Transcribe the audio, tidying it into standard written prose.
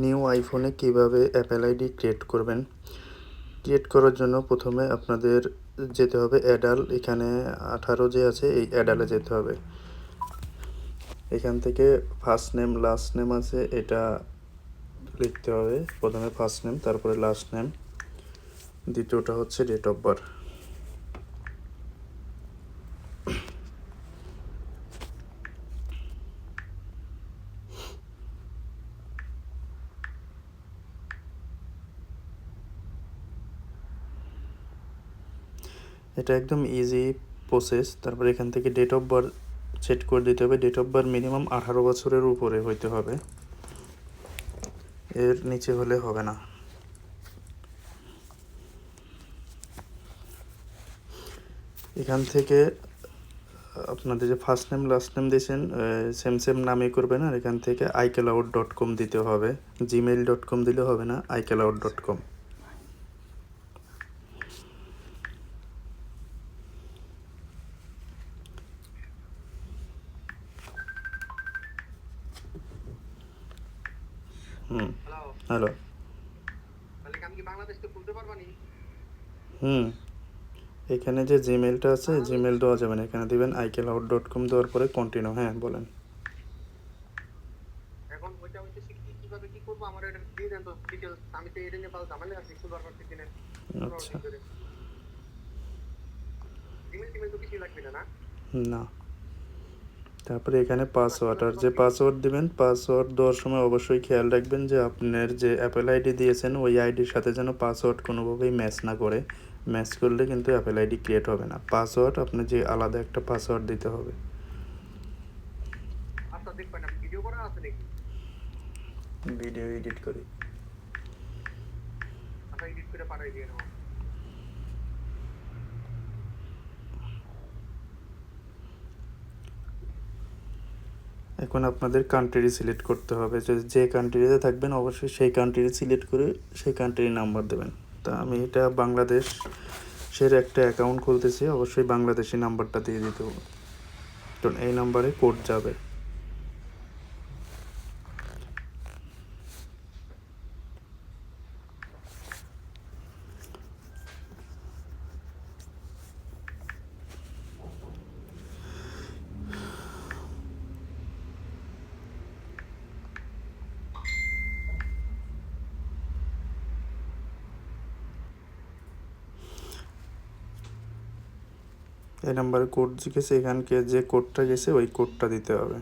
New আইফোনে কিভাবে Apple ID create করবেন। ক্রিয়েট করার জন্য প্রথমে আপনাদের যেতে হবে অ্যাডাল, এখানে 18 যে আছে এই অ্যাডালে যেতে হবে। এখান থেকে ফার্স্ট নেম লাস্ট নেম আছে, এটা লিখতে হবে। প্রথমে ফার্স্ট নেম, তারপরে লাস্ট নেম, দ্বিতীয়টা হচ্ছে ডেট অফ বার্থ। এটা একদম ইজি প্রসেস। তারপরে এখান থেকে ডেট অফ বার্থ সেট করে দিতে হবে। ডেট অফ বার্থ মিনিমাম 18 বছরের উপরে হইতে হবে, এর নিচে হলে হবে না। এখান থেকে আপনাদের যে ফার্স্ট নেম লাস্ট নেম দিয়েছেন সেম নামে করবেন। আর এখান থেকে iCloud.com দিতে হবে, gmail.com দিলে হবে না, iCloud.com। হ্যালো। এখানে যে জিমেলটা আছে জিমেল দেওয়া যাবে না, এখানে দিবেন iCloud.com, দেওয়ার পরে কন্টিনিউ। হ্যাঁ বলেন। এখন ওইটা হইতেছে কিভাবে কি করব, আমার এটা দিয়ে দেন তো ডিটেইলস। আমি তো এটা নিয়ে পাল ঝামেলা আছে শুরুবার করতে দিনে। আচ্ছা, জিমেল তো কিছু লাগবে না। না। তারপরে এখানে পাসওয়ার্ড, আর যে পাসওয়ার্ড দিবেন পাসওয়ার্ড দেওয়ার সময় অবশ্যই খেয়াল রাখবেন যে আপনার যে অ্যাপেল আইডি দিয়েছেন ওই আইডির সাথে যেন পাসওয়ার্ড কোনোভাবেই ম্যাচ না করে। ম্যাচ করলে কিন্তু অ্যাপেল আইডি ক্রিয়েট হবে না। পাসওয়ার্ড আপনি যে আলাদা একটা পাসওয়ার্ড দিতে হবে। আচ্ছা দেখবেন ভিডিও করা আছে নাকি? ভিডিও এডিট করি। আচ্ছা এডিট করে পাঠাই দিয়ে নাও। এখন আপনাদের কান্ট্রি সিলেক্ট করতে হবে, যে কান্ট্রিতে থাকবেন অবশ্যই সেই কান্ট্রি সিলেক্ট করে সেই কান্ট্রির নাম্বার দেবেন। তা আমি এটা বাংলাদেশের একটা অ্যাকাউন্ট খুলতেছি, অবশ্যই বাংলাদেশি নাম্বারটা দিয়ে দিতে হবে, কারণ এই নাম্বারে কোড যাবে। এই নাম্বারে কোড গেছে, এখানকে যে কোডটা গেছে ওই কোডটা দিতে হবে।